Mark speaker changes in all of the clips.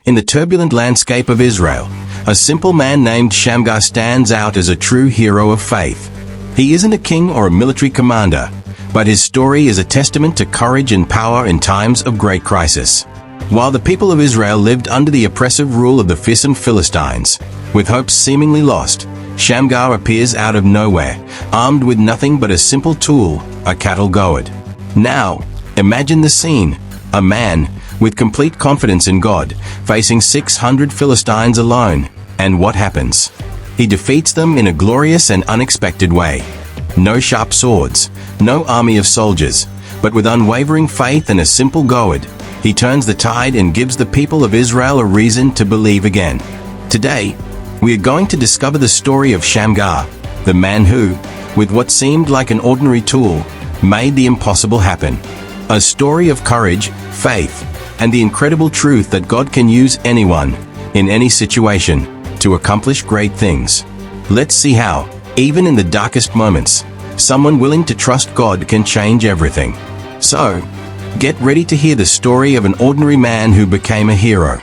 Speaker 1: In the turbulent landscape of Israel, a simple man named Shamgar stands out as a true hero of faith. He isn't a king or a military commander, but his story is a testament to courage and power in times of great crisis. While the people of Israel lived under the oppressive rule of the fearsome Philistines, with hopes seemingly lost, Shamgar appears out of nowhere, armed with nothing but a simple tool, a cattle goad. Now, imagine the scene. A man, with complete confidence in God, facing 600 Philistines alone. And what happens? He defeats them in a glorious and unexpected way. No sharp swords, no army of soldiers, but with unwavering faith and a simple goad, he turns the tide and gives the people of Israel a reason to believe again. Today, we are going to discover the story of Shamgar, the man who, with what seemed like an ordinary tool, made the impossible happen. A story of courage, faith, and the incredible truth that God can use anyone, in any situation, to accomplish great things. Let's see how, even in the darkest moments, someone willing to trust God can change everything. So, get ready to hear the story of an ordinary man who became a hero.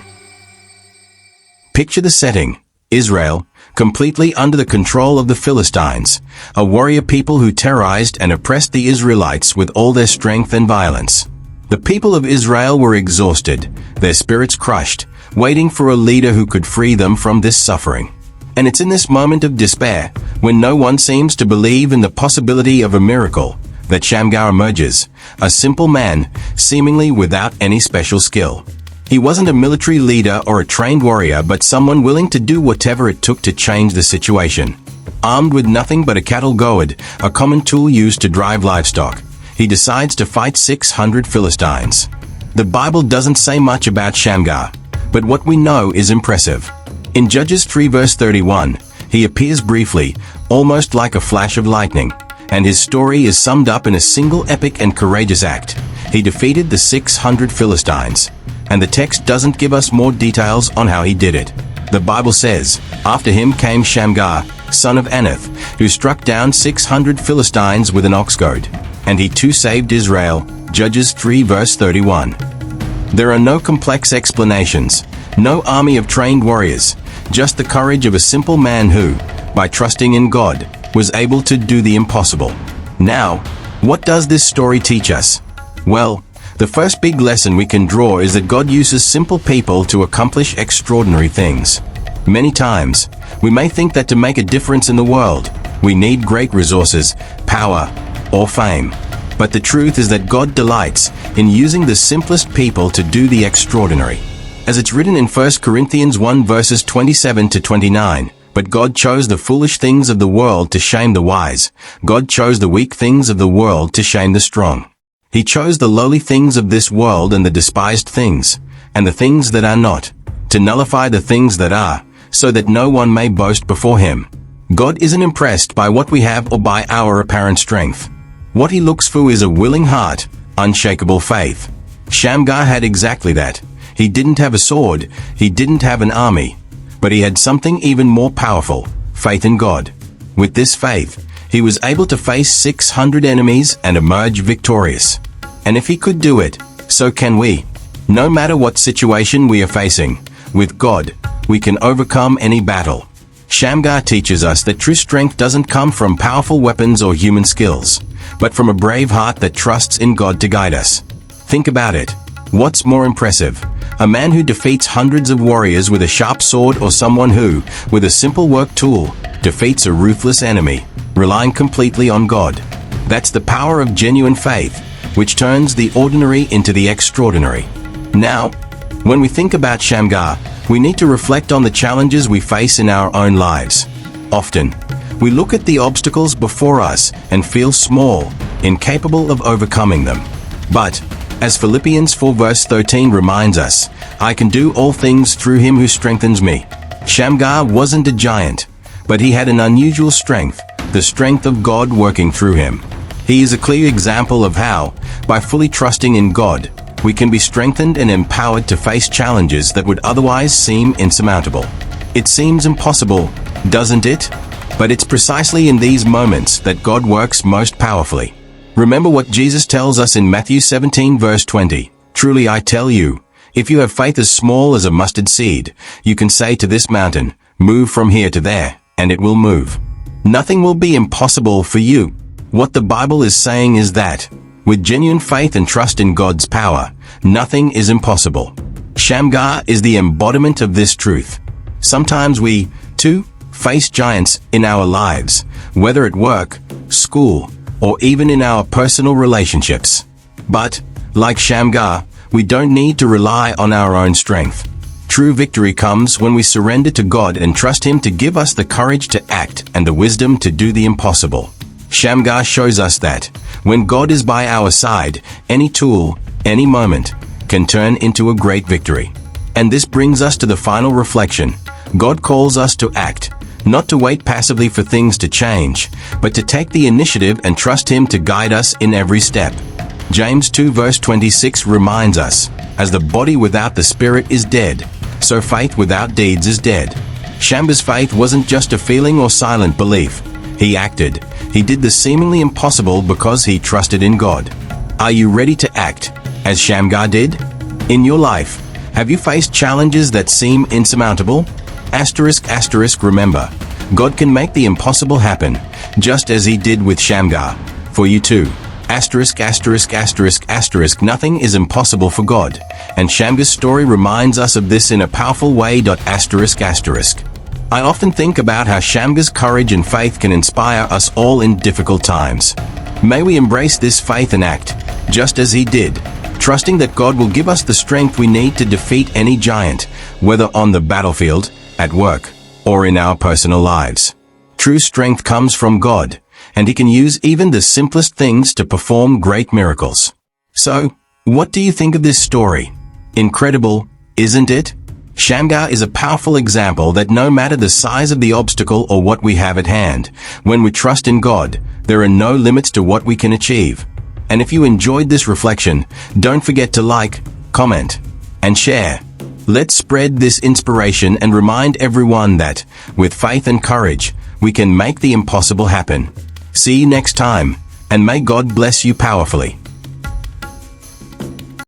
Speaker 1: Picture the setting. Israel, completely under the control of the Philistines, a warrior people who terrorized and oppressed the Israelites with all their strength and violence. The people of Israel were exhausted, their spirits crushed, waiting for a leader who could free them from this suffering. And it's in this moment of despair, when no one seems to believe in the possibility of a miracle, that Shamgar emerges, a simple man, seemingly without any special skill. He wasn't a military leader or a trained warrior, but someone willing to do whatever it took to change the situation. Armed with nothing but a cattle goad, a common tool used to drive livestock, he decides to fight 600 Philistines. The Bible doesn't say much about Shamgar, but what we know is impressive. In Judges 3 verse 31, he appears briefly, almost like a flash of lightning, and his story is summed up in a single epic and courageous act. He defeated the 600 Philistines. And the text doesn't give us more details on how he did it. The Bible says, after him came Shamgar, son of Anath, who struck down 600 Philistines with an ox goad. And he too saved Israel. Judges 3 verse 31. There are no complex explanations, no army of trained warriors, just the courage of a simple man who, by trusting in God, was able to do the impossible. Now, what does this story teach us? Well, the first big lesson we can draw is that God uses simple people to accomplish extraordinary things. Many times, we may think that to make a difference in the world, we need great resources, power, or fame. But the truth is that God delights in using the simplest people to do the extraordinary. As it's written in 1 Corinthians 1 verses 27 to 29, but God chose the foolish things of the world to shame the wise. God chose the weak things of the world to shame the strong. He chose the lowly things of this world and the despised things, and the things that are not, to nullify the things that are, so that no one may boast before him. God isn't impressed by what we have or by our apparent strength. What he looks for is a willing heart, unshakable faith. Shamgar had exactly that. He didn't have a sword, he didn't have an army, but he had something even more powerful, faith in God. With this faith, he was able to face 600 enemies and emerge victorious. And if he could do it, so can we. No matter what situation we are facing, with God, we can overcome any battle. Shamgar teaches us that true strength doesn't come from powerful weapons or human skills, but from a brave heart that trusts in God to guide us. Think about it. What's more impressive? A man who defeats hundreds of warriors with a sharp sword, or someone who, with a simple work tool, defeats a ruthless enemy, relying completely on God? That's the power of genuine faith, which turns the ordinary into the extraordinary. Now, when we think about Shamgar, we need to reflect on the challenges we face in our own lives. Often, we look at the obstacles before us and feel small, incapable of overcoming them. But, as Philippians 4 verse 13 reminds us, I can do all things through him who strengthens me. Shamgar wasn't a giant, but he had an unusual strength, the strength of God working through him. He is a clear example of how, by fully trusting in God, we can be strengthened and empowered to face challenges that would otherwise seem insurmountable. It seems impossible, doesn't it? But it's precisely in these moments that God works most powerfully. Remember what Jesus tells us in Matthew 17 verse 20, truly I tell you, If you have faith as small as a mustard seed, you can say to this mountain, "Move from here to there," and it will move. Nothing will be impossible for you. What the Bible is saying is that, with genuine faith and trust in God's power, nothing is impossible. Shamgar is the embodiment of this truth. Sometimes we, too, face giants in our lives, whether at work, school, or even in our personal relationships. But, like Shamgar, we don't need to rely on our own strength. True victory comes when we surrender to God and trust Him to give us the courage to act and the wisdom to do the impossible. Shamgar shows us that, when God is by our side, any tool, any moment, can turn into a great victory. And this brings us to the final reflection. God calls us to act, not to wait passively for things to change, but to take the initiative and trust Him to guide us in every step. James 2 verse 26 reminds us, "As the body without the spirit is dead, so faith without deeds is dead." Shamgar's faith wasn't just a feeling or silent belief. He acted. He did the seemingly impossible because he trusted in God. Are you ready to act, as Shamgar did? In your life, have you faced challenges that seem insurmountable? Remember, God can make the impossible happen, just as He did with Shamgar. For you too. Nothing is impossible for God, and Shamgar's story reminds us of this in a powerful way. I often think about how Shamgar's courage and faith can inspire us all in difficult times. May we embrace this faith and act, just as he did, trusting that God will give us the strength we need to defeat any giant, whether on the battlefield, at work, or in our personal lives. True strength comes from God, and He can use even the simplest things to perform great miracles. So, what do you think of this story? Incredible, isn't it? Shamgar is a powerful example that no matter the size of the obstacle or what we have at hand, when we trust in God, there are no limits to what we can achieve. And if you enjoyed this reflection, don't forget to like, comment, and share. Let's spread this inspiration and remind everyone that, with faith and courage, we can make the impossible happen. See you next time, and may God bless you powerfully.